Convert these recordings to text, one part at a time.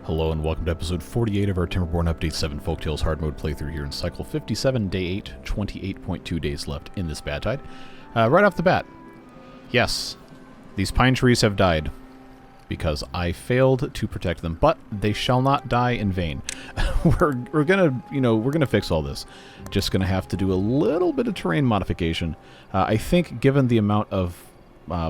Hello and welcome to episode 48 of our Timberborn Update 7 Folktails Hard Mode playthrough here in Cycle 57, Day 8, 28.2 days left in this bad tide. Right off the bat, yes, these pine trees have died because I failed to protect them, but they shall not die in vain. we're gonna fix all this. Just gonna have to do a little bit of terrain modification. I think given the amount of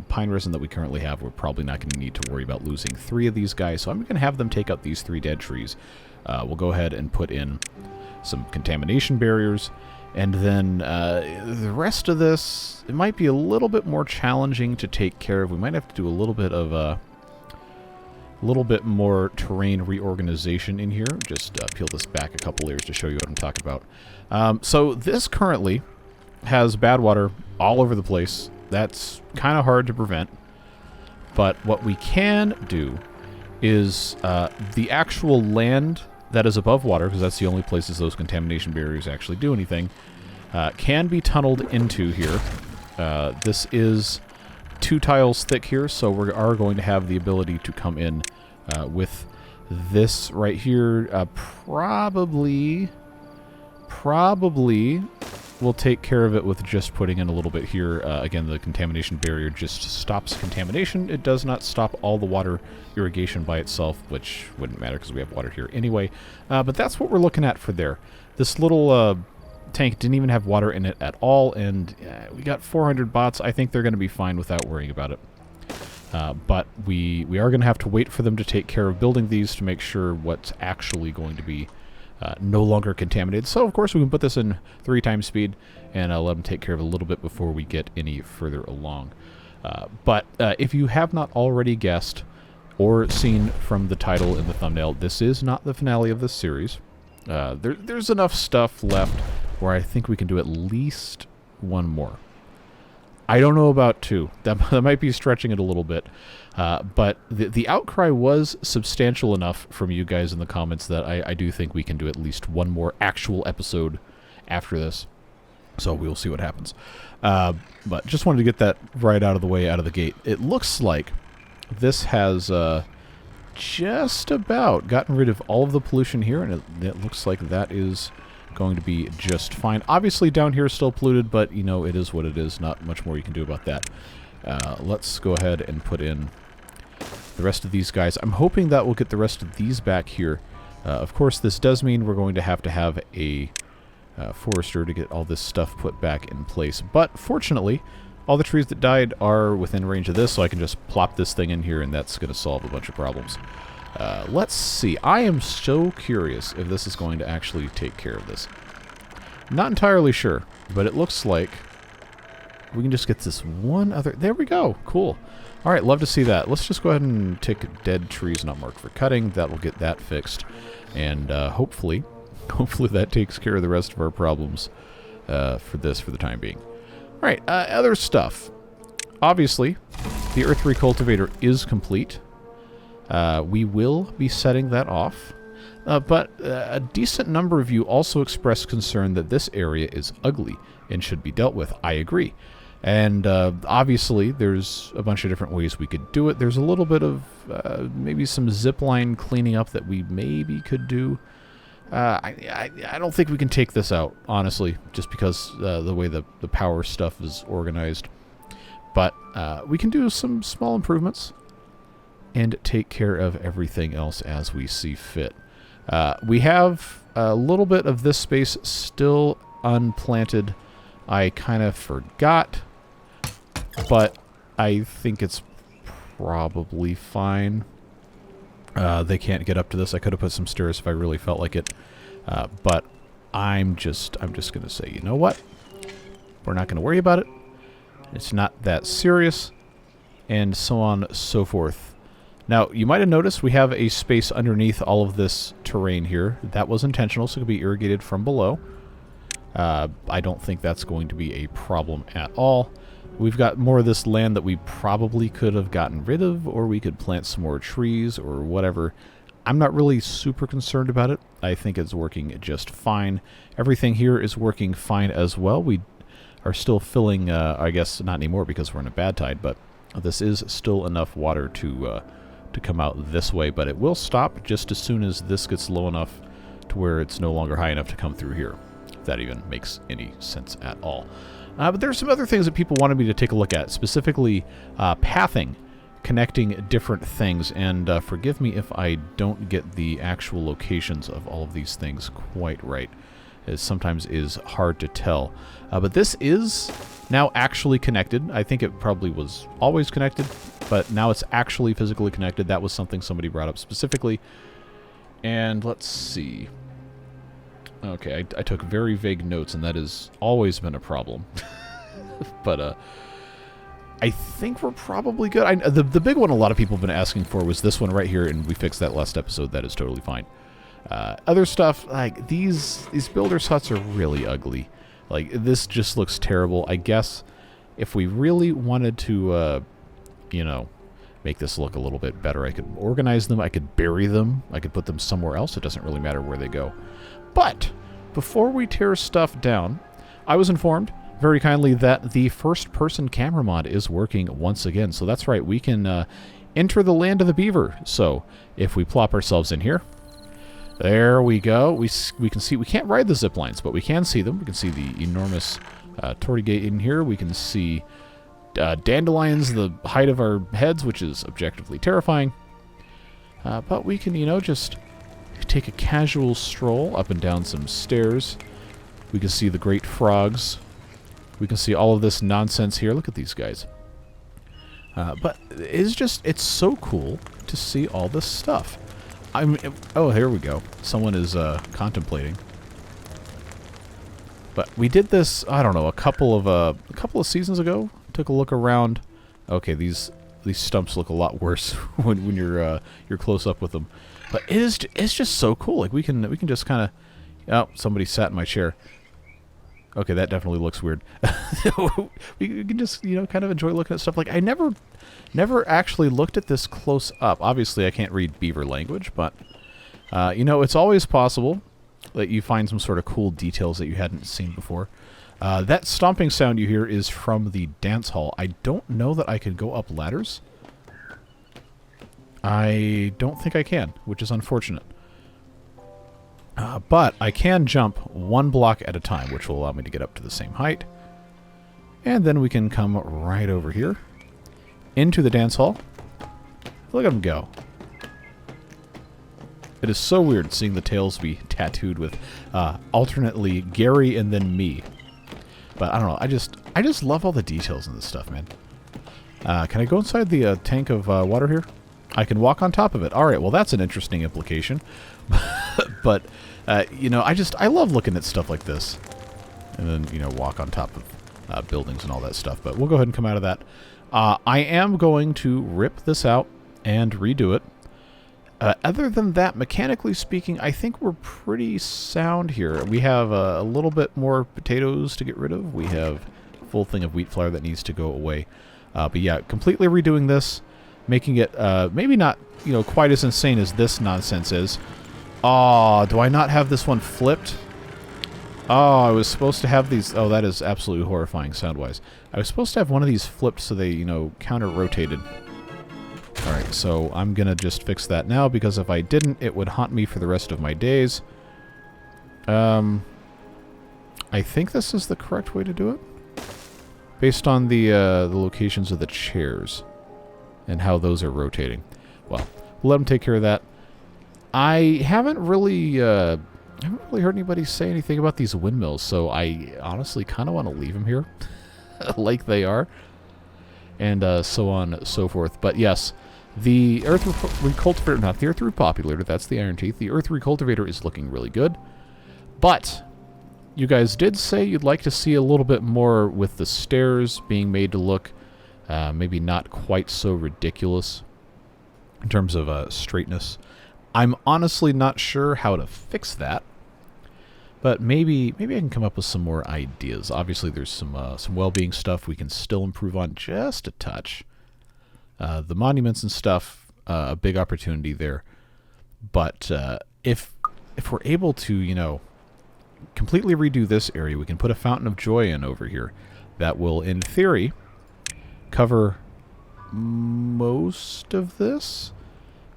pine resin that we currently have, we're probably not going to need to worry about losing 3 of these guys, so I'm going to have them take out these 3 dead trees. We'll go ahead and put in some contamination barriers, and then the rest of this, it might be a little bit more challenging to take care of. We might have to do a little bit more terrain reorganization in here. Just peel this back a couple layers to show you what I'm talking about. So this currently has bad water all over the place. That's kind of hard to prevent, but what we can do is the actual land that is above water, because that's the only places those contamination barriers actually do anything, can be tunneled into here. This is 2 tiles thick here, so we are going to have the ability to come in with this right here. Probably we'll take care of it with just putting in a little bit here. Again, the contamination barrier just stops contamination. It does not stop all the water irrigation by itself, which wouldn't matter because we have water here anyway. But that's what we're looking at for there. This little tank didn't even have water in it at all, and we got 400 bots. I think they're going to be fine without worrying about it. But we are going to have to wait for them to take care of building these to make sure what's actually going to be no longer contaminated. So, of course, we can put this in 3 times speed and let them take care of it a little bit before we get any further along. But if you have not already guessed or seen from the title and the thumbnail, this is not the finale of this series. There's enough stuff left where I think we can do at least 1 more. I don't know about 2. That might be stretching it a little bit. But the outcry was substantial enough from you guys in the comments that I do think we can do at least 1 more actual episode after this. So we'll see what happens. But just wanted to get that right out of the way, out of the gate. It looks like this has just about gotten rid of all of the pollution here, and it looks like that is going to be just fine. Obviously down here is still polluted, but you know, it is what it is. Not much more you can do about that. Let's go ahead and put in the rest of these guys. I'm hoping that we'll get the rest of these back here. Of course, this does mean we're going to have a forester to get all this stuff put back in place. But fortunately, all the trees that died are within range of this, so I can just plop this thing in here, and that's going to solve a bunch of problems. Let's see. I am so curious if this is going to actually take care of this. Not entirely sure, but it looks like we can just get this one other... There we go. Cool. All right, love to see that. Let's just go ahead and take dead trees not marked for cutting. That will get that fixed. And hopefully that takes care of the rest of our problems for the time being. All right, other stuff. Obviously, the earth recultivator is complete. We will be setting that off. But a decent number of you also expressed concern that this area is ugly and should be dealt with. I agree. And obviously, there's a bunch of different ways we could do it. There's a little bit of maybe some zipline cleaning up that we maybe could do. I don't think we can take this out, honestly, just because the way the power stuff is organized. But we can do some small improvements and take care of everything else as we see fit. We have a little bit of this space still unplanted. I kind of forgot, but I think it's probably fine. They can't get up to this. I could have put some stairs if I really felt like it, but I'm just going to say, you know what? We're not going to worry about it. It's not that serious, and so on and so forth. Now, you might have noticed we have a space underneath all of this terrain here. That was intentional, so it could be irrigated from below. I don't think that's going to be a problem at all. We've got more of this land that we probably could have gotten rid of, or we could plant some more trees or whatever. I'm not really super concerned about it. I think it's working just fine. Everything here is working fine as well. We are still filling, I guess not anymore because we're in a bad tide, but this is still enough water to to come out this way, but it will stop just as soon as this gets low enough to where it's no longer high enough to come through here, if that even makes any sense at all. But there's some other things that people wanted me to take a look at, specifically pathing, connecting different things, and forgive me if I don't get the actual locations of all of these things quite right. It sometimes is hard to tell. But this is now actually connected. I think it probably was always connected, but now it's actually physically connected. That was something somebody brought up specifically. And let's see. Okay, I took very vague notes, and that has always been a problem. But I think we're probably good. The big one a lot of people have been asking for was this one right here, and we fixed that last episode. That is totally fine. Other stuff, like these builders' huts are really ugly. Like, this just looks terrible. I guess if we really wanted to, you know, make this look a little bit better, I could organize them, I could bury them, I could put them somewhere else. It doesn't really matter where they go. But before we tear stuff down, I was informed very kindly that the first-person camera mod is working once again. So that's right, we can enter the land of the beaver. So if we plop ourselves in here, there we go. We can see, we can't ride the zip lines, but we can see them. We can see the enormous Torii gate in here. We can see dandelions the height of our heads, which is objectively terrifying. But we can, you know, just take a casual stroll up and down some stairs. We can see the great frogs. We can see all of this nonsense here. Look at these guys. But it's so cool to see all this stuff. Oh, here we go. Someone is contemplating. But we did this, I don't know, a couple of seasons ago. Took a look around. Okay, these stumps look a lot worse when you're close up with them. But it's just so cool. Like we can just kind of. Oh, somebody sat in my chair. Okay, that definitely looks weird. we can just, you know, kind of enjoy looking at stuff. Like, I never actually looked at this close up. Obviously, I can't read beaver language, but, you know, it's always possible that you find some sort of cool details that you hadn't seen before. That stomping sound you hear is from the dance hall. I don't know that I could go up ladders. I don't think I can, which is unfortunate. But I can jump one block at a time, which will allow me to get up to the same height. And then we can come right over here into the dance hall. Look at them go. It is so weird seeing the tails be tattooed with alternately Gary and then me. But I don't know. I just love all the details in this stuff, man. Can I go inside the tank of water here? I can walk on top of it. All right. Well, that's an interesting implication. But you know, I love looking at stuff like this, and then, you know, walk on top of buildings and all that stuff. But we'll go ahead and come out of that. I am going to rip this out and redo it. Other than that, mechanically speaking, I think we're pretty sound here. We have a little bit more potatoes to get rid of. We have a full thing of wheat flour that needs to go away. But yeah, completely redoing this, making it maybe not, you know, quite as insane as this nonsense is. Oh, do I not have this one flipped? Oh, I was supposed to have these. Oh, that is absolutely horrifying sound-wise. I was supposed to have one of these flipped so they, you know, counter-rotated. Alright, so I'm going to just fix that now, because if I didn't, it would haunt me for the rest of my days. I think this is the correct way to do it. Based on the locations of the chairs and how those are rotating. Well, we'll let them take care of that. I haven't really heard anybody say anything about these windmills, so I honestly kind of want to leave them here like they are, and so on and so forth. But yes, the earth recultivator, not the earth repopulator, that's the iron teeth. The earth recultivator is looking really good, but you guys did say you'd like to see a little bit more with the stairs being made to look maybe not quite so ridiculous in terms of straightness. I'm honestly not sure how to fix that, but maybe I can come up with some more ideas. Obviously, there's some well-being stuff we can still improve on just a touch. The monuments and stuff, a big opportunity there. But if we're able to, you know, completely redo this area, we can put a fountain of joy in over here that will, in theory, cover most of this.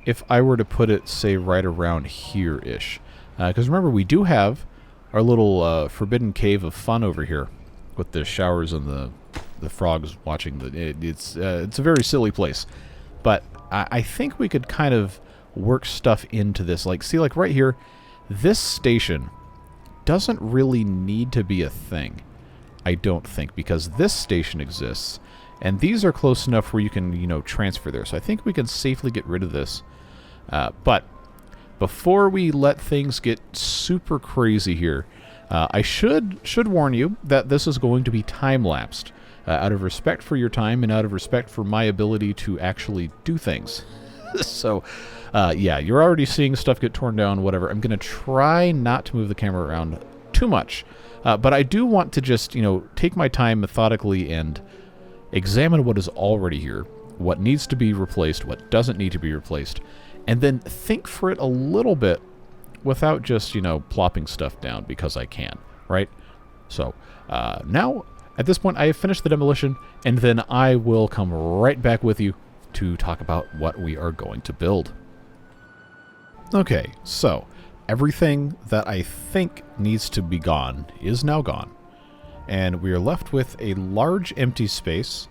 if I were to put it, say, right around here-ish. Because remember, we do have our little forbidden cave of fun over here with the showers and the frogs watching. It's a very silly place. But I think we could kind of work stuff into this. Like, see, like right here, this station doesn't really need to be a thing, I don't think, because this station exists, and these are close enough where you can, you know, transfer there. So I think we can safely get rid of this. But before we let things get super crazy here, I should warn you that this is going to be time-lapsed, out of respect for your time and out of respect for my ability to actually do things. So, yeah, you're already seeing stuff get torn down, whatever. I'm going to try not to move the camera around too much. But I do want to just, you know, take my time methodically and examine what is already here, what needs to be replaced, what doesn't need to be replaced, and then think for it a little bit without just, you know, plopping stuff down because I can, right? So, now, at this point, I have finished the demolition, and then I will come right back with you to talk about what we are going to build. Okay, so everything that I think needs to be gone is now gone, and we are left with a large empty space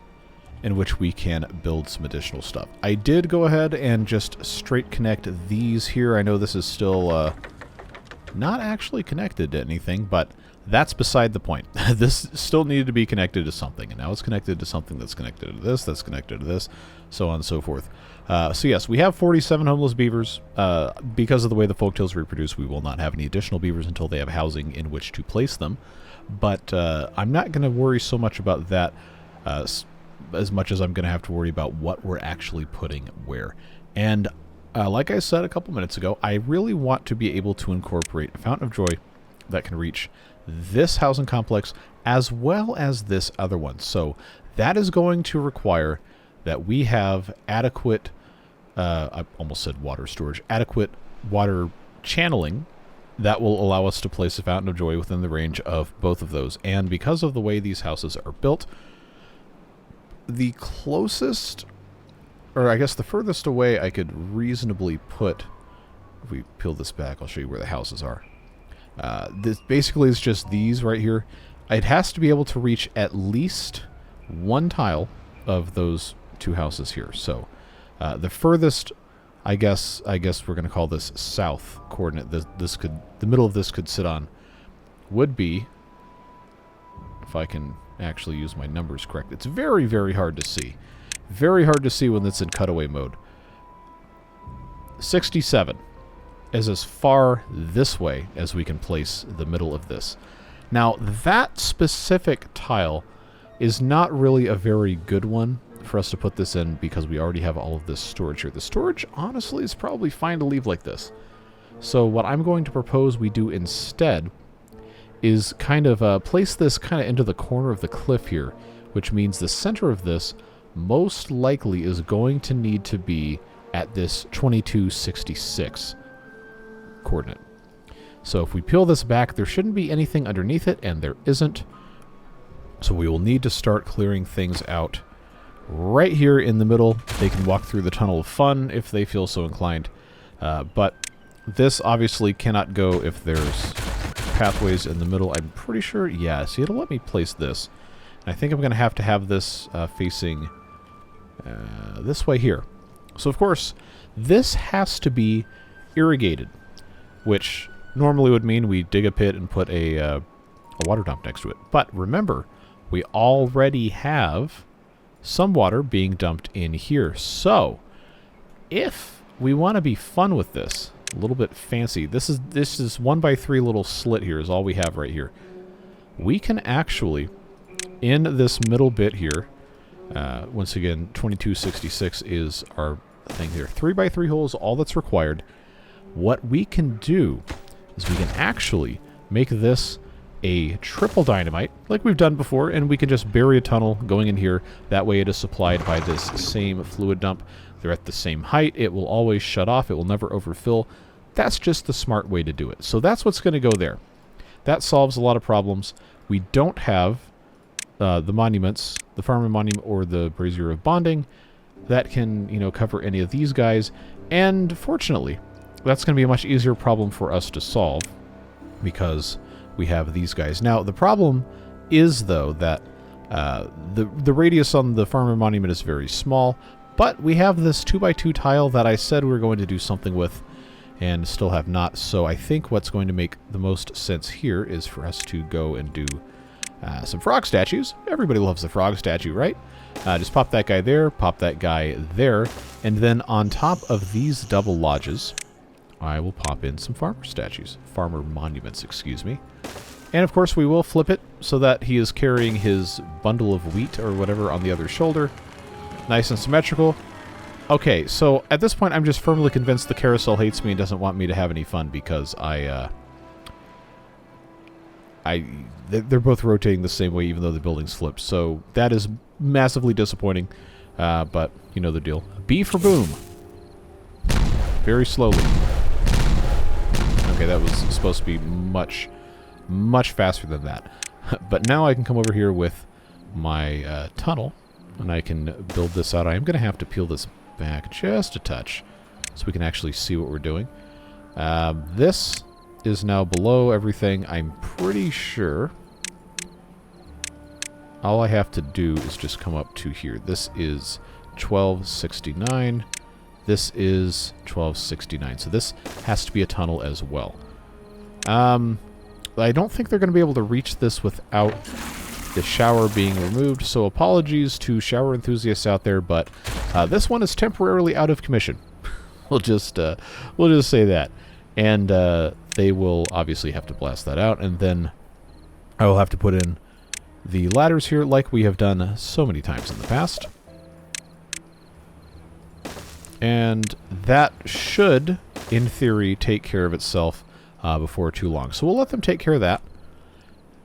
in which we can build some additional stuff. I did go ahead and just straight connect these here. I know this is still not actually connected to anything, but that's beside the point. This still needed to be connected to something, and now it's connected to something that's connected to this, that's connected to this, so on and so forth. So yes, we have 47 homeless beavers. Because of the way the folktails reproduce, we will not have any additional beavers until they have housing in which to place them. But I'm not going to worry so much about that as much as I'm going to have to worry about what we're actually putting where. And like I said a couple minutes ago, I really want to be able to incorporate a fountain of joy that can reach this housing complex as well as this other one. So that is going to require that we have adequate, I almost said water storage, adequate water channeling that will allow us to place a fountain of joy within the range of both of those. And because of the way these houses are built, the closest, or I guess the furthest away I could reasonably put, if we peel this back, I'll show you where the houses are. This basically is just these right here. It has to be able to reach at least one tile of those two houses here. So the furthest, I guess we're going to call this south coordinate. The middle of this could sit on would be, if I can actually use my numbers correct. It's very, very hard to see. Very hard to see when it's in cutaway mode. 67 is as far this way as we can place the middle of this. Now, that specific tile is not really a very good one for us to put this in because we already have all of this storage here. The storage, honestly, is probably fine to leave like this. So what I'm going to propose we do instead is kind of place this kind of into the corner of the cliff here, which means the center of this most likely is going to need to be at this 2266 coordinate. So if we peel this back, there shouldn't be anything underneath it, and there isn't. So we will need to start clearing things out right here in the middle. They can walk through the tunnel of fun if they feel so inclined. But this obviously cannot go if there's pathways in the middle. I'm pretty sure, yeah, see, it'll let me place this. And I think I'm going to have this facing this way here. So of course, this has to be irrigated, which normally would mean we dig a pit and put a water dump next to it. But remember, we already have some water being dumped in here. So if we want to be fun with this, a little bit fancy, this is 1x3 little slit here is all we have right here. We can actually, in this middle bit here, once again, 2266 is our thing here. 3x3 holes, all that's required. What we can do is we can actually make this a triple dynamite, like we've done before, and we can just bury a tunnel going in here. That way it is supplied by this same fluid dump. They're at the same height. It will always shut off. It will never overfill. That's just the smart way to do it. So that's what's going to go there. That solves a lot of problems. We don't have the monuments, the farmer monument or the brazier of bonding, that can, you know, cover any of these guys. And fortunately, that's going to be a much easier problem for us to solve because we have these guys. Now, the problem is, though, that the radius on the farmer monument is very small, but we have this 2x2 tile that I said we were going to do something with and still have not. So I think what's going to make the most sense here is for us to go and do some frog statues. Everybody loves the frog statue, right? Just pop that guy there, pop that guy there, and then on top of these double lodges, I will pop in some farmer statues. Farmer monuments, excuse me. And of course we will flip it so that he is carrying his bundle of wheat or whatever on the other shoulder. Nice and symmetrical. Okay, so at this point I'm just firmly convinced the carousel hates me and doesn't want me to have any fun because they're both rotating the same way even though the building's flipped. So that is massively disappointing, but you know the deal. B for boom. Very slowly. Okay, that was supposed to be much, much faster than that. But now I can come over here with my tunnel, and I can build this out. I am going to have to peel this back just a touch so we can actually see what we're doing. This is now below everything. I'm pretty sure all I have to do is just come up to here. This is 1269. This is 1269. So this has to be a tunnel as well. I don't think they're going to be able to reach this without the shower being removed. So apologies to shower enthusiasts out there, but this one is temporarily out of commission. we'll just say that. And they will obviously have to blast that out, and then I will have to put in the ladders here like we have done so many times in the past. And that should, in theory, take care of itself before too long. So we'll let them take care of that.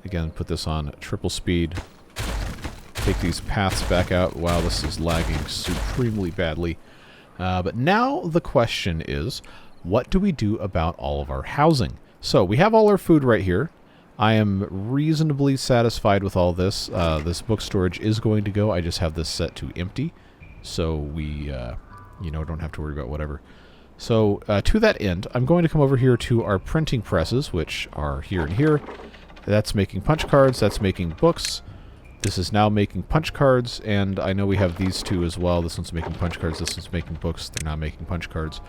Again, put this on triple speed. Take these paths back out. Wow, this is lagging supremely badly. But now the question is, what do we do about all of our housing? So we have all our food right here. I am reasonably satisfied with all this. This book storage is going to go. I just have this set to empty. So we, don't have to worry about whatever. So to that end, I'm going to come over here to our printing presses, which are here and here. That's making punch cards. That's making books. This is now making punch cards, and I know we have these two as well. This one's making punch cards. This one's making books. They're not making punch cards.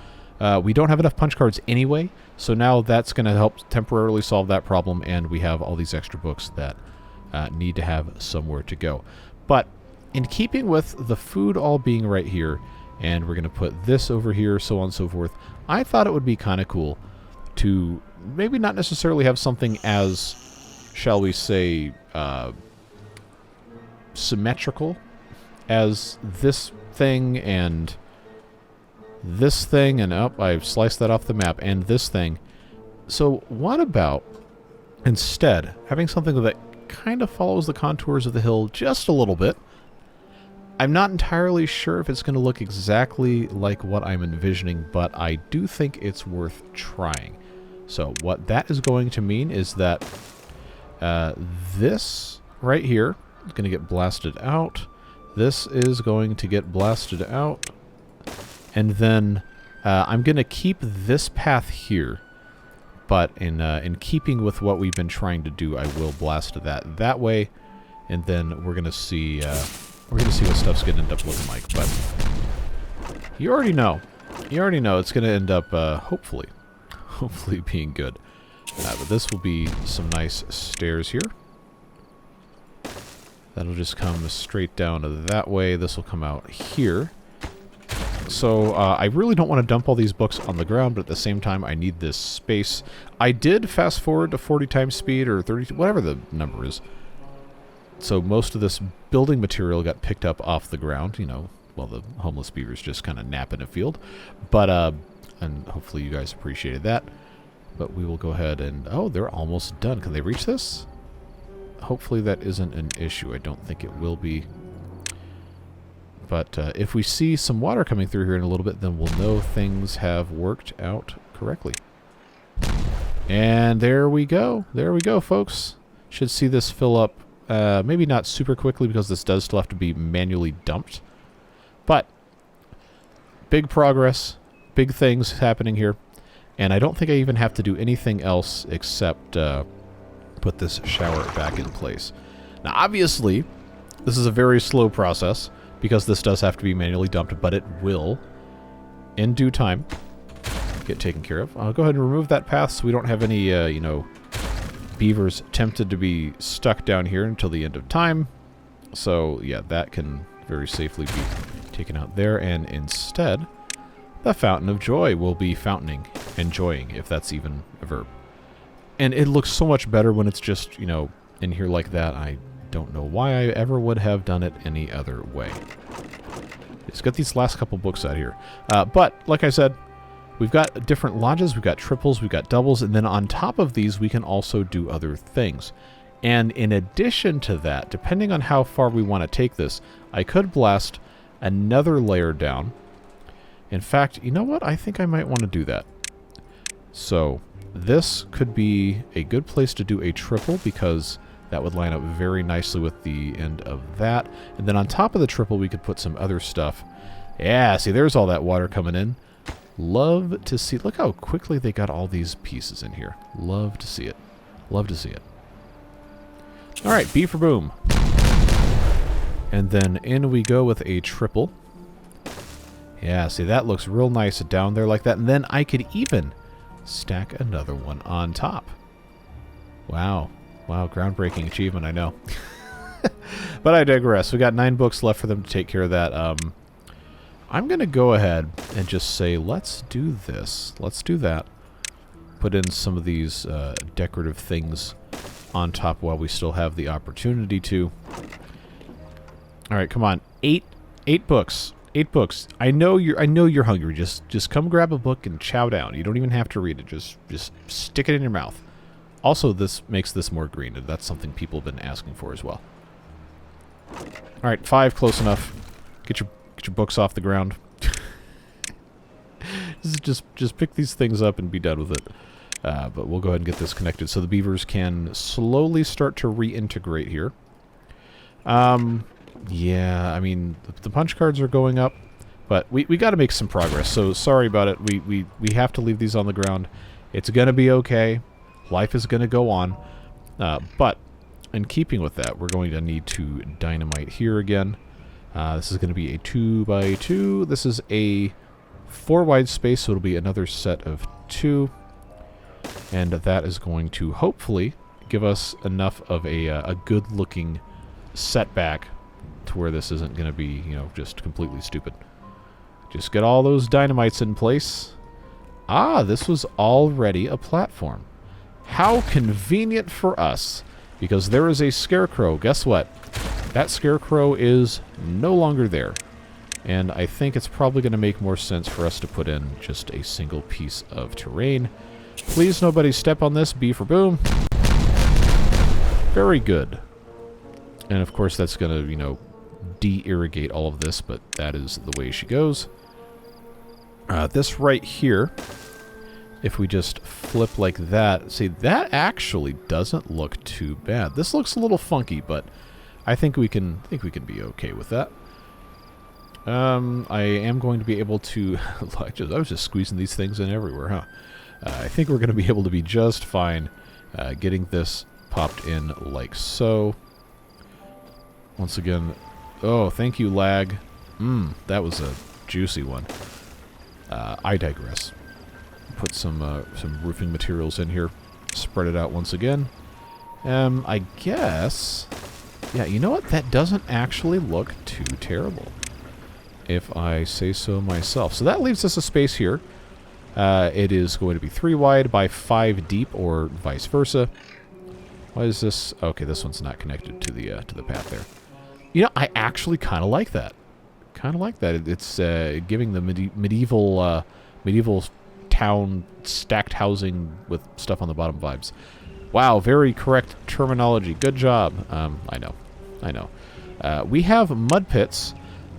We don't have enough punch cards anyway, so now that's going to help temporarily solve that problem, and we have all these extra books that need to have somewhere to go. But in keeping with the food all being right here, and we're going to put this over here, so on and so forth, I thought it would be kind of cool to maybe not necessarily have something as, shall we say, symmetrical as this thing and this thing, and I've sliced that off the map, and this thing. So what about instead having something that kind of follows the contours of the hill just a little bit? I'm not entirely sure if it's going to look exactly like what I'm envisioning, but I do think it's worth trying. So what that is going to mean is that this right here is going to get blasted out. This is going to get blasted out. And then I'm going to keep this path here, but in keeping with what we've been trying to do, I will blast that way, and then we're going to see what stuff's going to end up looking like. But you already know it's going to end up hopefully being good. But this will be some nice stairs here. That'll just come straight down that way. This will come out here. So I really don't want to dump all these books on the ground, but at the same time I need this space. I did fast forward to 40 times speed, or 30, whatever the number is. So most of this building material got picked up off the ground, while the homeless beavers just kind of nap in a field. But, and hopefully you guys appreciated that. But we will go ahead and, oh, they're almost done. Can they reach this? Hopefully that isn't an issue. I don't think it will be. But if we see some water coming through here in a little bit, then we'll know things have worked out correctly. And there we go. There we go, folks. Should see this fill up, maybe not super quickly because this does still have to be manually dumped. But big progress. big things happening here. And I don't think I even have to do anything else except put this shower back in place. Now, obviously, this is a very slow process because this does have to be manually dumped, but it will, in due time, get taken care of. I'll go ahead and remove that path so we don't have any, you know, beavers tempted to be stuck down here until the end of time. So, yeah, that can very safely be taken out there, and instead, the Fountain of Joy will be fountaining, enjoying, if that's even a verb. And it looks so much better when it's just, you know, in here like that. I don't know why I ever would have done it any other way. Let's get these last couple books out here. But, like I said, we've got different lodges, we've got triples, we've got doubles, and then on top of these, we can also do other things. And in addition to that, depending on how far we want to take this, I could blast another layer down. In fact, you know what? I think I might want to do that. So, this could be a good place to do a triple because that would line up very nicely with the end of that. And then on top of the triple, we could put some other stuff. Yeah, see, there's all that water coming in. Love to see. Look how quickly they got all these pieces in here. Love to see it. Love to see it. All right, B for boom. And then in we go with a triple. Yeah, see, that looks real nice down there like that. And then I could even stack another one on top. Wow. Wow, groundbreaking achievement, I know. But I digress. We got 9 books left for them to take care of that. I'm going to go ahead and just say, let's do this. Let's do that. Put in some of these decorative things on top while we still have the opportunity to. All right, come on. 8 books. 8 books. I know you're hungry. Just come grab a book and chow down. You don't even have to read it. Just stick it in your mouth. Also, this makes this more green, and that's something people have been asking for as well. All right, 5, close enough. Get your books off the ground. just pick these things up and be done with it. But we'll go ahead and get this connected so the beavers can slowly start to reintegrate here. Yeah, I mean, the punch cards are going up, but we got to make some progress. So sorry about it. We have to leave these on the ground. It's going to be okay. Life is going to go on. But in keeping with that, we're going to need to dynamite here again. This is going to be a 2x2. This is a 4 wide space, so it'll be another set of 2. And that is going to hopefully give us enough of a good-looking setback to where this isn't going to be, you know, just completely stupid. Just get all those dynamites in place. Ah, this was already a platform. How convenient for us, because there is a scarecrow. Guess what? That scarecrow is no longer there. And I think it's probably going to make more sense for us to put in just a single piece of terrain. Please nobody step on this. B for boom. Very good. And of course that's going to, you know, de-irrigate all of this, but that is the way she goes. This right here, if we just flip like that, see, that actually doesn't look too bad. This looks a little funky, but I think we can be okay with that. I am going to be able to... I was just squeezing these things in everywhere, huh? I think we're going to be able to be just fine getting this popped in like so. Once again... Oh, thank you, lag. That was a juicy one. I digress. Put some roofing materials in here. Spread it out once again. I guess... Yeah, you know what? That doesn't actually look too terrible, if I say so myself. So that leaves us a space here. It is going to be 3 wide by 5 deep, or vice versa. Why is this? Okay, this one's not connected to the path there. You know, I actually kind of like that. Kind of like that. It's giving the medieval town stacked housing with stuff on the bottom vibes. Wow, very correct terminology. Good job. I know. We have mud pits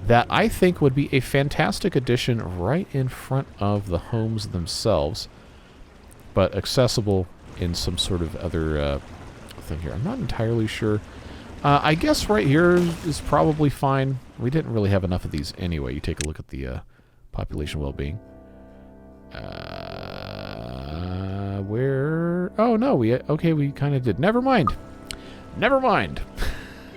that I think would be a fantastic addition right in front of the homes themselves, but accessible in some sort of other thing here. I'm not entirely sure. I guess right here is probably fine. We didn't really have enough of these anyway. You take a look at the population well-being. Where? Oh, no. We kind of did. Never mind. Never mind.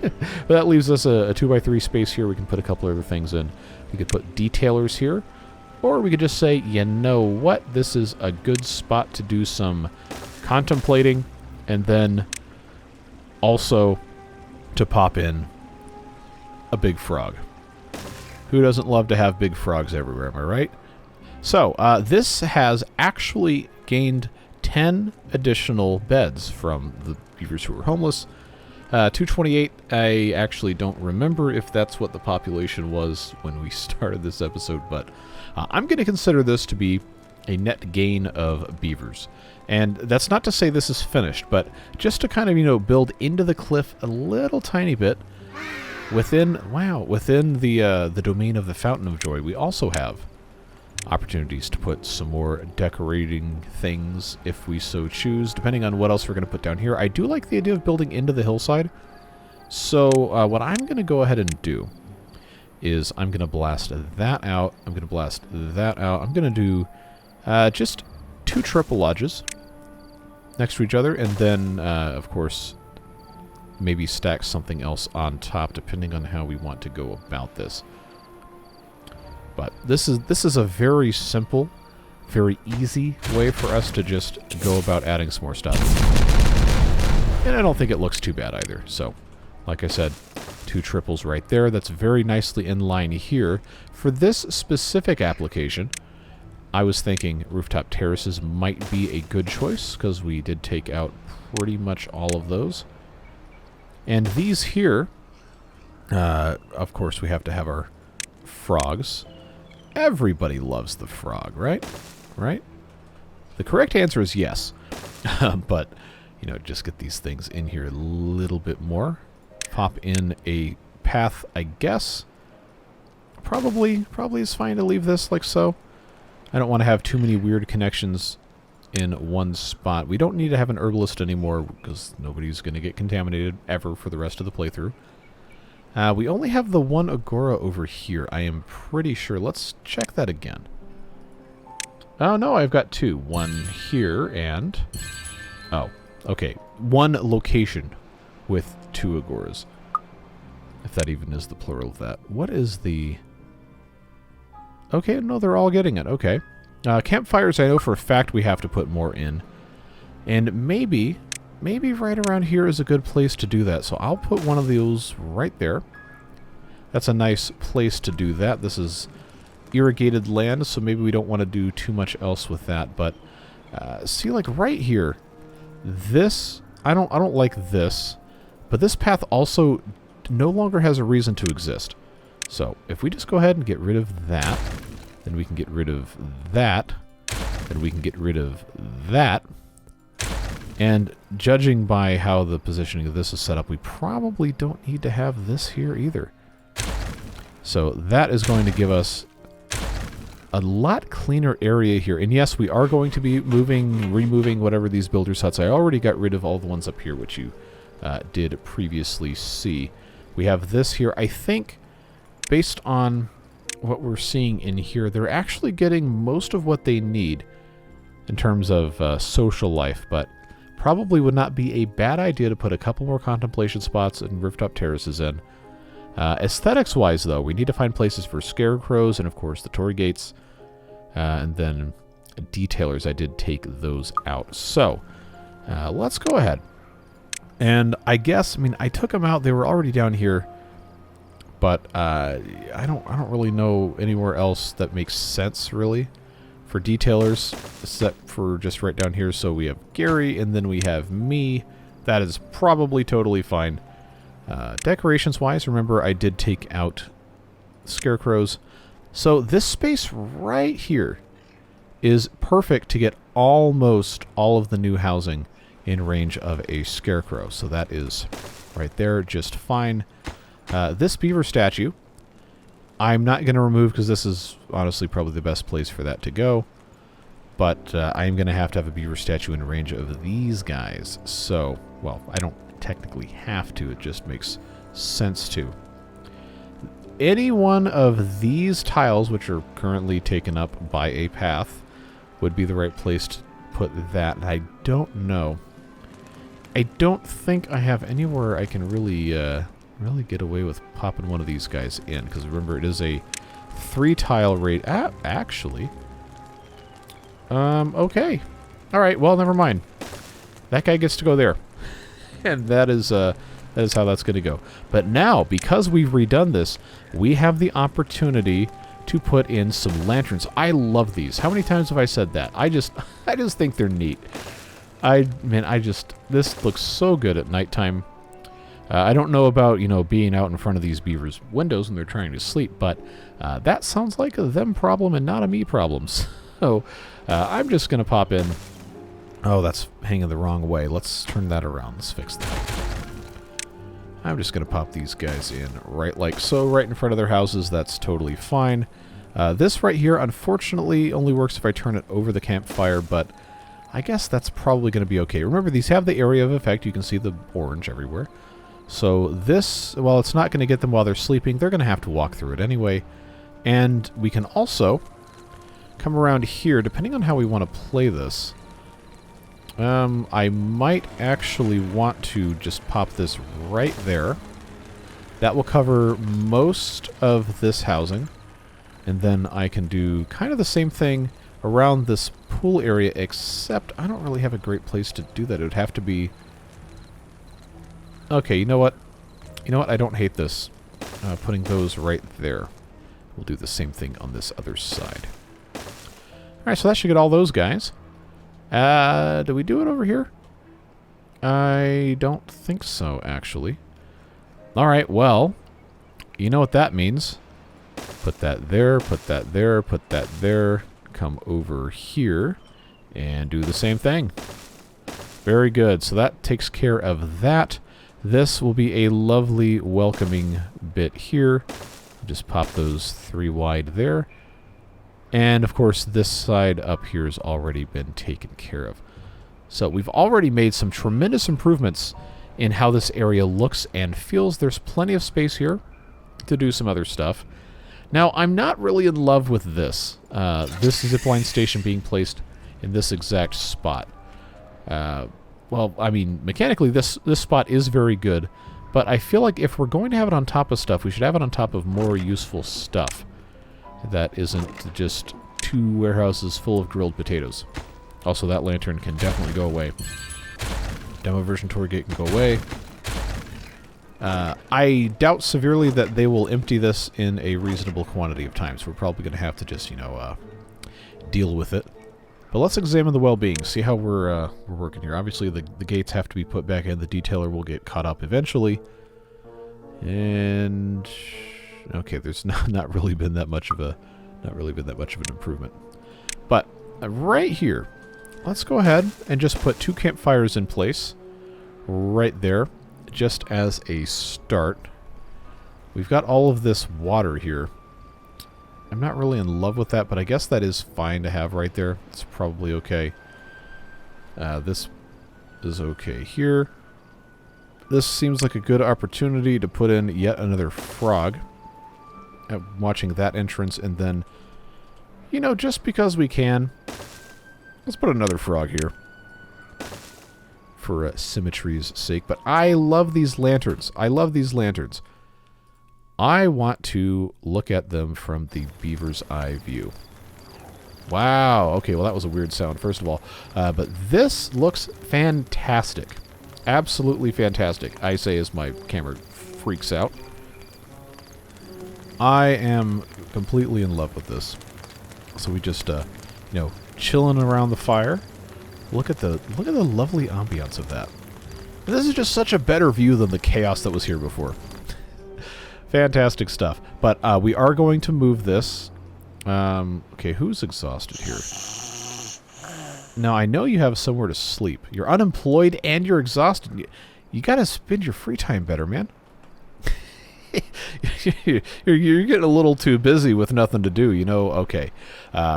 But that leaves us a 2x3 space here. We can put a couple other things in. We could put detailers here. Or we could just say, you know what? This is a good spot to do some contemplating. And then also to pop in a big frog. Who doesn't love to have big frogs everywhere, am I right? So, this has actually gained 10 additional beds from the beavers who were homeless. 228, I actually don't remember if that's what the population was when we started this episode, but I'm going to consider this to be a net gain of beavers. And that's not to say this is finished, but just to kind of, build into the cliff a little tiny bit within the domain of the Fountain of Joy. We also have opportunities to put some more decorating things if we so choose, depending on what else we're going to put down here. I do like the idea of building into the hillside. So what I'm going to go ahead and do is I'm going to blast that out. I'm going to blast that out. I'm going to do just 2 triple lodges next to each other, and then, of course, maybe stack something else on top, depending on how we want to go about this. But this is a very simple, very easy way for us to just go about adding some more stuff. And I don't think it looks too bad either. So, like I said, 2 triples right there. That's very nicely in line here. For this specific application, I was thinking rooftop terraces might be a good choice, because we did take out pretty much all of those. And these here, of course, we have to have our frogs. Everybody loves the frog, right? Right? The correct answer is yes. But, just get these things in here a little bit more. Pop in a path, I guess. Probably is fine to leave this like so. I don't want to have too many weird connections in one spot. We don't need to have an herbalist anymore, because nobody's going to get contaminated ever for the rest of the playthrough. We only have the 1 agora over here, I am pretty sure. Let's check that again. Oh, no, I've got 2. 1 here and... Oh, okay. 1 location with 2 agoras. If that even is the plural of that. What is the... Okay, no, they're all getting it. Okay. Campfires, I know for a fact we have to put more in. And maybe right around here is a good place to do that. So I'll put one of those right there. That's a nice place to do that. This is irrigated land, so maybe we don't want to do too much else with that. But see, like right here, this I don't like this, but this path also no longer has a reason to exist. So if we just go ahead and get rid of that, then we can get rid of that, then we can get rid of that. And judging by how the positioning of this is set up, we probably don't need to have this here either. So that is going to give us a lot cleaner area here. And yes, we are going to be removing whatever these builders' huts. I already got rid of all the ones up here, which you did previously see. We have this here. I think, based on what we're seeing in here, they're actually getting most of what they need in terms of social life, but probably would not be a bad idea to put a couple more contemplation spots and rooftop terraces in. Aesthetics-wise, though, we need to find places for scarecrows and, of course, the Torii gates. And then detailers, I did take those out. So, let's go ahead. And I guess, I took them out. They were already down here. But I don't really know anywhere else that makes sense, really, for detailers, except for just right down here. So we have Gary, and then we have me. That is probably totally fine. Decorations-wise, remember I did take out scarecrows. So this space right here is perfect to get almost all of the new housing in range of a scarecrow. So that is right there just fine. This beaver statue, I'm not going to remove because this is honestly probably the best place for that to go. But I am going to have a beaver statue in range of these guys. So, well, I don't technically have to. It just makes sense to. Any one of these tiles, which are currently taken up by a path, would be the right place to put that. And I don't know. I don't think I have anywhere I can really really get away with popping one of these guys in, because remember, it is a 3-tile rate. Actually. Okay. Alright, well, never mind. That guy gets to go there. And that is how that's going to go. But now, because we've redone this, we have the opportunity to put in some lanterns. I love these. How many times have I said that? I just think they're neat. This looks so good at nighttime. I don't know about, being out in front of these beavers' windows when they're trying to sleep, but that sounds like a them problem and not a me problem. So I'm just going to pop in. Oh, that's hanging the wrong way. Let's turn that around. Let's fix that. I'm just going to pop these guys in right like so, right in front of their houses. That's totally fine. This right here, unfortunately, only works if I turn it over the campfire, but I guess that's probably going to be okay. Remember, these have the area of effect. You can see the orange everywhere. So this, while it's not going to get them while they're sleeping, they're going to have to walk through it anyway. And we can also come around here, depending on how we want to play this. I might actually want to just pop this right there. That will cover most of this housing. And then I can do kind of the same thing around this pool area, except I don't really have a great place to do that. It would have to be... Okay, you know what? I don't hate this. Putting those right there. We'll do the same thing on this other side. Alright, so that should get all those guys. Do we do it over here? I don't think so, actually. Alright, well, you know what that means. Put that there, put that there, put that there. Come over here and do the same thing. Very good. So that takes care of that. This will be a lovely welcoming bit here. Just pop those 3 wide there. And, of course, this side up here has already been taken care of. So we've already made some tremendous improvements in how this area looks and feels. There's plenty of space here to do some other stuff. Now, I'm not really in love with this. This zipline station being placed in this exact spot. Well, I mean, mechanically, this spot is very good. But I feel like if we're going to have it on top of stuff, we should have it on top of more useful stuff. That isn't just 2 warehouses full of grilled potatoes. Also, that lantern can definitely go away. Demo version Torii gate can go away. I doubt severely that they will empty this in a reasonable quantity of time, so we're probably going to have to just, deal with it. But let's examine the well-being, see how we're working here. Obviously, the gates have to be put back in. The detailer will get caught up eventually. And... okay, there's not really been that much of an improvement. But right here, let's go ahead and just put 2 campfires in place right there, just as a start. We've got all of this water here. I'm not really in love with that, but I guess that is fine to have right there. It's probably okay. This is okay here. This seems like a good opportunity to put in yet another frog. Watching that entrance, and then, just because we can, let's put another frog here for symmetry's sake. But I love these lanterns. I love these lanterns. I want to look at them from the beaver's eye view. Wow. Okay, well, that was a weird sound, first of all. But this looks fantastic. Absolutely fantastic, I say as my camera freaks out. I am completely in love with this. So we just, chilling around the fire. Look at the lovely ambiance of that. And this is just such a better view than the chaos that was here before. Fantastic stuff. But we are going to move this. Okay, who's exhausted here? Now, I know you have somewhere to sleep. You're unemployed and you're exhausted. You gotta spend your free time better, man. You're getting a little too busy with nothing to do, Okay,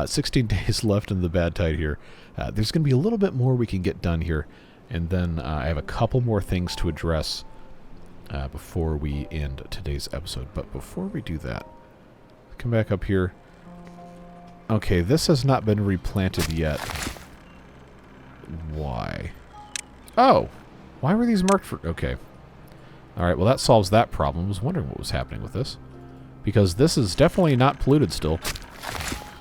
16 days left in the bad tide here. There's going to be a little bit more we can get done here, and then I have a couple more things to address before we end today's episode. But before we do that, come back up here. Okay, this has not been replanted yet. Why? Oh! Why were these marked for... Okay. Alright, well that solves that problem. I was wondering what was happening with this. Because this is definitely not polluted still.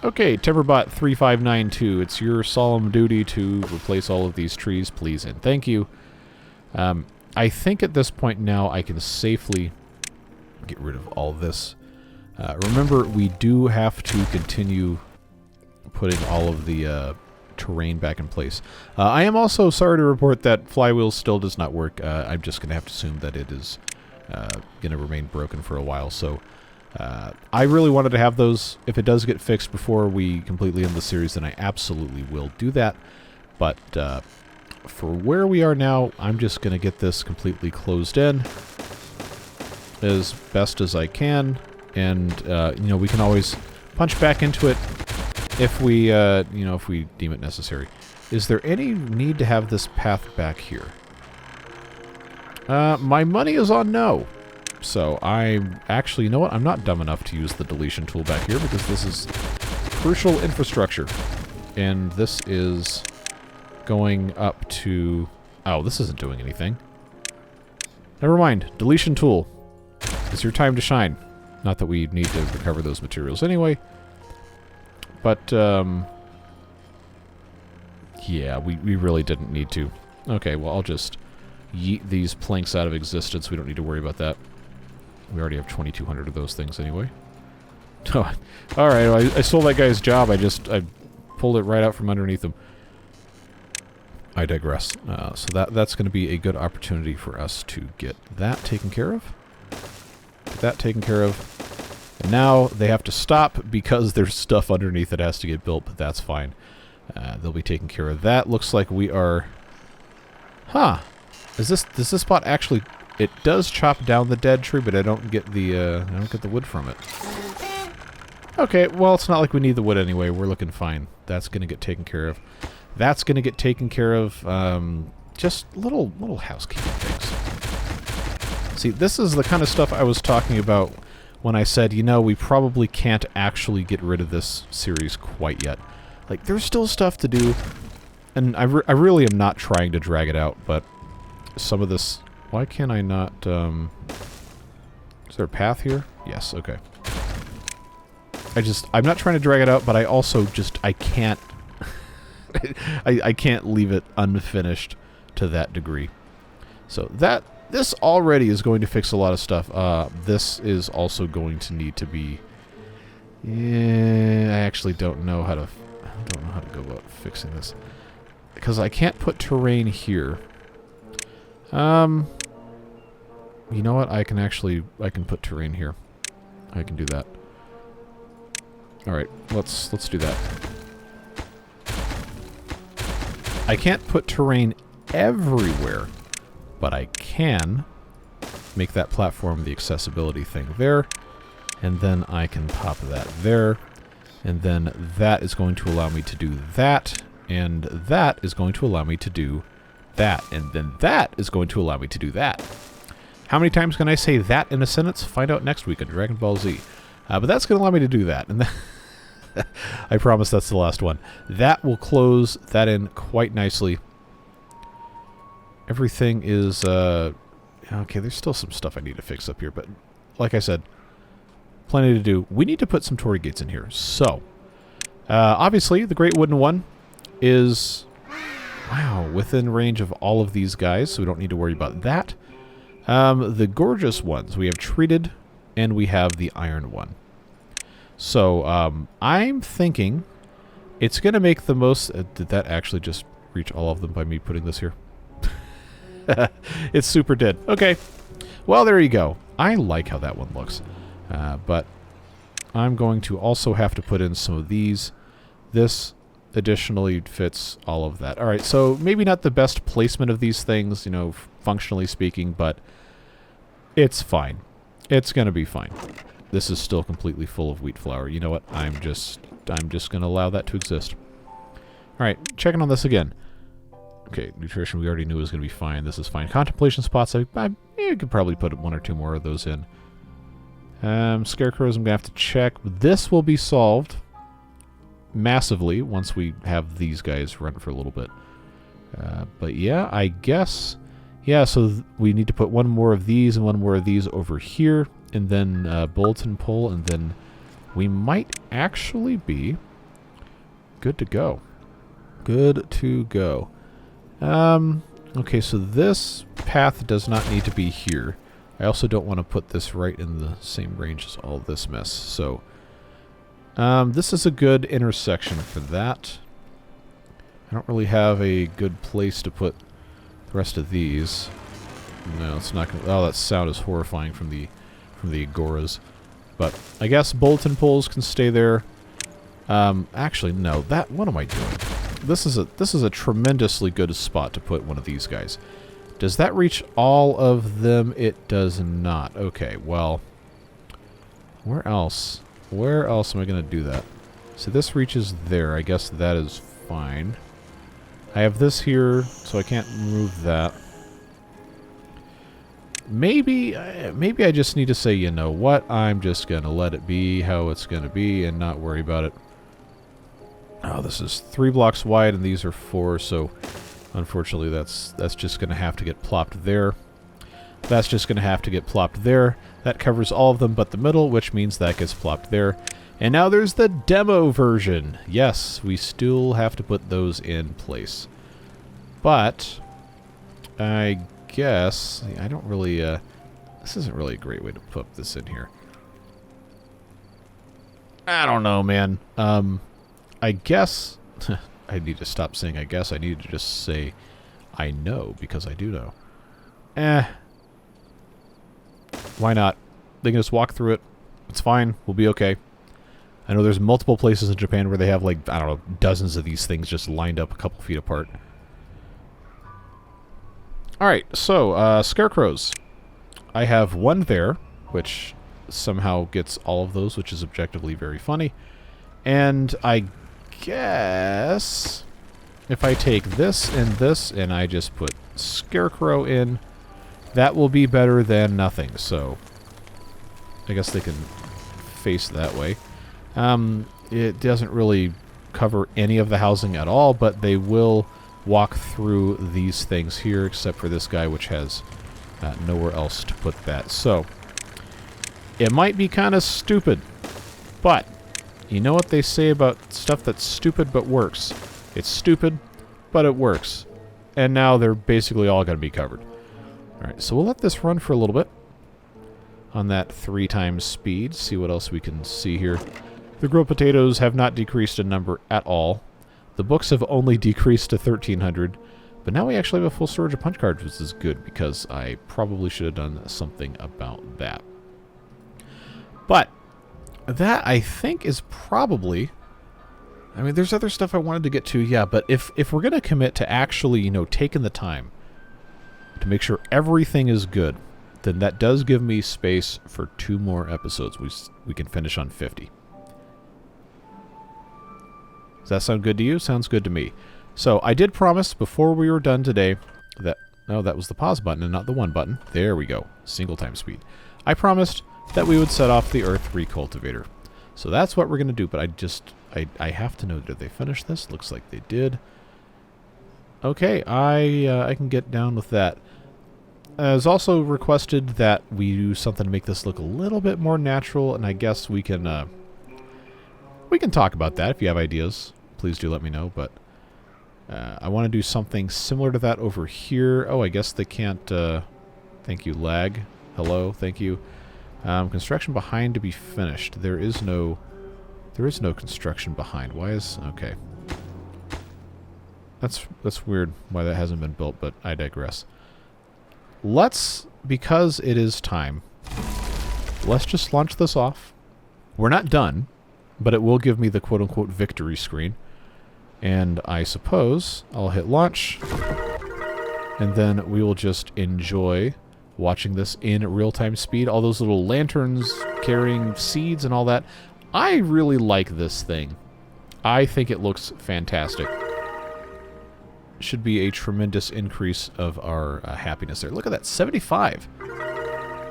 Okay, Timberbot 3592. It's your solemn duty to replace all of these trees, please and thank you. I think at this point now I can safely get rid of all this. Remember, we do have to continue putting all of the terrain back in place. I am also sorry to report that flywheel still does not work. I'm just going to have to assume that it is going to remain broken for a while. So I really wanted to have those. If it does get fixed before we completely end the series, then I absolutely will do that. But for where we are now, I'm just going to get this completely closed in as best as I can. And, you know, we can always punch back into it if we, you know, if we deem it necessary. Is there any need to have this path back here? My money is on no. So I'm actually, you know what? I'm not dumb enough to use the deletion tool back here because this is crucial infrastructure. And this is going up to... Oh, this isn't doing anything. Never mind. Deletion tool. It's your time to shine. Not that we need to recover those materials anyway. But, yeah, we really didn't need to. Okay, well, I'll just yeet these planks out of existence. We don't need to worry about that. We already have 2,200 of those things anyway. Oh, alright, I stole that guy's job. I pulled it right out from underneath him. I digress. So that's going to be a good opportunity for us to get that taken care of. Get that taken care of. And now they have to stop because there's stuff underneath that has to get built, but that's fine. They'll be taking care of that. Looks like we are... Huh. Does this spot actually... It does chop down the dead tree, but I don't get the wood from it. Okay, well, it's not like we need the wood anyway. We're looking fine. That's going to get taken care of. That's going to get taken care of. Just little housekeeping things. See, this is the kind of stuff I was talking about when I said, you know, we probably can't actually get rid of this series quite yet. Like, there's still stuff to do, and I really am not trying to drag it out, but some of this... Why can't I not, is there a path here? Yes, okay. I'm not trying to drag it out, but I also I can't, I can't leave it unfinished to that degree. So this already is going to fix a lot of stuff. This is also going to need to be, I actually don't know how to go about fixing this. Because I can't put terrain here. You know what? I can put terrain here. I can do that. Alright, let's do that. I can't put terrain everywhere, but I can make that platform the accessibility thing there, and then I can pop that there, and then that is going to allow me to do that, and that is going to allow me to do that, and then that is going to allow me to do that. How many times can I say that in a sentence? Find out next week on Dragon Ball Z. But that's going to allow me to do that. And I promise that's the last one. That will close that in quite nicely. Everything is... okay, there's still some stuff I need to fix up here. But like I said, plenty to do. We need to put some Torii gates in here. So, obviously, the Great Wooden One is... Wow, within range of all of these guys, so we don't need to worry about that. The gorgeous ones, we have treated, and we have the iron one. So, I'm thinking it's going to make the most... did that actually just reach all of them by me putting this here? It super did. Okay. Well, there you go. I like how that one looks. But I'm going to also have to put in some of these. This additionally fits all of that. Alright, so maybe not the best placement of these things, you know, functionally speaking, but it's fine. It's going to be fine. This is still completely full of wheat flour. You know what? I'm just going to allow that to exist. Alright, checking on this again. Okay, nutrition we already knew was going to be fine. This is fine. Contemplation spots, you could probably put one or two more of those in. Scarecrows I'm going to have to check. This will be solved. massively once we have these guys run for a little bit. But yeah, I guess... Yeah, so we need to put one more of these and one more of these over here, and then bulletin pole, and then we might actually be good to go. Good to go. Okay, so this path does not need to be here. I also don't want to put this right in the same range as all this mess. So this is a good intersection for that. I don't really have a good place to put the rest of these. No, it's not gonna... Oh, that sound is horrifying from the agoras. But I guess bulletin poles can stay there. Actually, no. What am I doing? This is a tremendously good spot to put one of these guys. Does that reach all of them? It does not. Okay, well, where else? Where else am I going to do that? So this reaches there. I guess that is fine. I have this here, so I can't remove that. Maybe I just need to say, you know what? I'm just going to let it be how it's going to be and not worry about it. Oh, this is 3 blocks wide, and these are 4, so unfortunately that's just going to have to get plopped there. That's just going to have to get plopped there. That covers all of them but the middle, which means that gets plopped there. And now there's the demo version. Yes, we still have to put those in place. But I guess I don't really... this isn't really a great way to put this in here. I don't know, man. I guess... I need to stop saying I guess. I need to just say I know, because I do know. Why not? They can just walk through it. It's fine. We'll be okay. I know there's multiple places in Japan where they have, like, I don't know, dozens of these things just lined up a couple feet apart. Alright, so, scarecrows. I have one there, which somehow gets all of those, which is objectively very funny. And I guess if I take this and I just put scarecrow in, that will be better than nothing. So I guess they can face that way. It doesn't really cover any of the housing at all, but they will walk through these things here, except for this guy, which has nowhere else to put that. So it might be kind of stupid, but you know what they say about stuff that's stupid but works? It's stupid, but it works. And now they're basically all going to be covered. Alright, so we'll let this run for a little bit on that 3 times speed. See what else we can see here. The grilled potatoes have not decreased in number at all. The books have only decreased to 1,300. But now we actually have a full storage of punch cards, which is good, because I probably should have done something about that. But that, I think, is probably... I mean, there's other stuff I wanted to get to, yeah, but if we're going to commit to actually, you know, taking the time to make sure everything is good, then that does give me space for 2 more episodes. We can finish on 50. Does that sound good to you? Sounds good to me. So, I did promise before we were done today that... No, that was the pause button and not the 1 button. There we go. Single time speed. I promised that we would set off the Earth Recultivator. So that's what we're going to do, but I have to know, did they finish this? Looks like they did. Okay, I can get down with that. It was also requested that we do something to make this look a little bit more natural, and I guess we can talk about that. If you have ideas, please do let me know, but I want to do something similar to that over here. Oh, I guess they can't, thank you, lag. Hello, thank you. Construction behind to be finished. There is no construction behind. Why is... Okay. That's weird why that hasn't been built, but I digress. Because it is time, let's just launch this off. We're not done, but it will give me the quote-unquote victory screen. And I suppose I'll hit launch, and then we will just enjoy watching this in real-time speed. All those little lanterns carrying seeds and all that. I really like this thing. I think it looks fantastic. Should be a tremendous increase of our happiness there. Look at that, 75.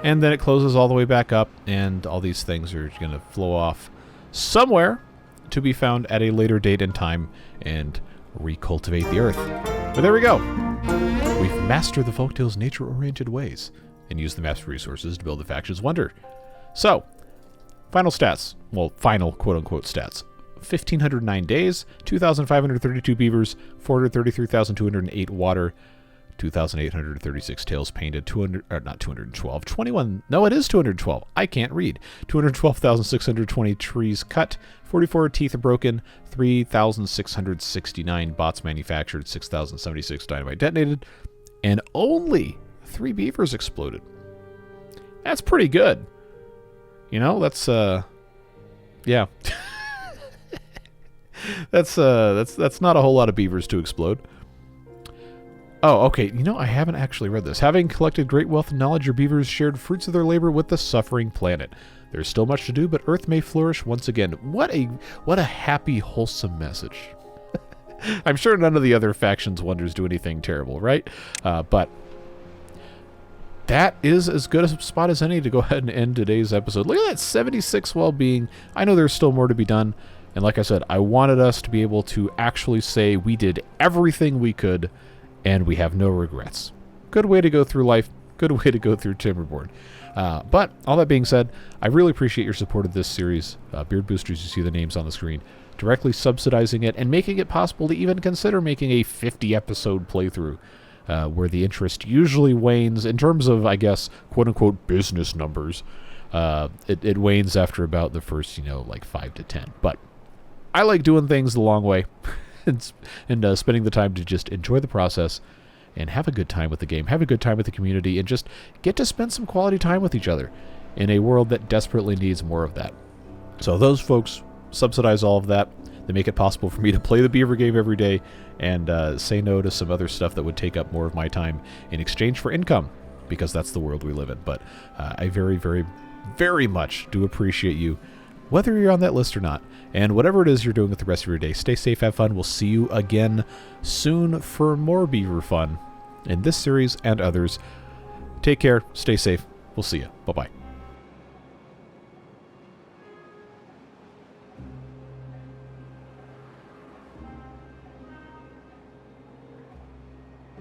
And then it closes all the way back up, and all these things are going to flow off somewhere to be found at a later date and time and recultivate the earth. But there we go. We've mastered the Folktales nature-oriented ways and used the map's resources to build the faction's wonder. So, final stats. Well, final quote-unquote stats. 1,509 days, 2,532 beavers, 433,208 water, 2,836 tails painted, 21, no, it is 212. I can't read. 212,620 trees cut, 44 teeth broken, 3,669 bots manufactured, 6,076 dynamite detonated, and only 3 beavers exploded. That's pretty good. You know, that's, yeah. That's not a whole lot of beavers to explode. Oh, okay. You know, I haven't actually read this. Having collected great wealth and knowledge, your beavers shared fruits of their labor with the suffering planet. There's still much to do, but Earth may flourish once again. What a happy, wholesome message. I'm sure none of the other factions' wonders do anything terrible, right? But that is as good a spot as any to go ahead and end today's episode. Look at that, 76 well-being. I know there's still more to be done. And like I said, I wanted us to be able to actually say we did everything we could, and we have no regrets. Good way to go through life. Good way to go through Timberborn. But all that being said, I really appreciate your support of this series. Beard Boosters, you see the names on the screen, directly subsidizing it and making it possible to even consider making a 50-episode playthrough, where the interest usually wanes in terms of, I guess, quote-unquote business numbers. It wanes after about the first, like 5 to 10. But I like doing things the long way. And spending the time to just enjoy the process and have a good time with the game, have a good time with the community, and just get to spend some quality time with each other in a world that desperately needs more of that. So those folks subsidize all of that. They make it possible for me to play the Beaver game every day and say no to some other stuff that would take up more of my time in exchange for income, because that's the world we live in. But I very, very, very much do appreciate you, whether you're on that list or not. And whatever it is you're doing with the rest of your day, stay safe, have fun. We'll see you again soon for more Beaver fun in this series and others. Take care, stay safe. We'll see you. Bye-bye.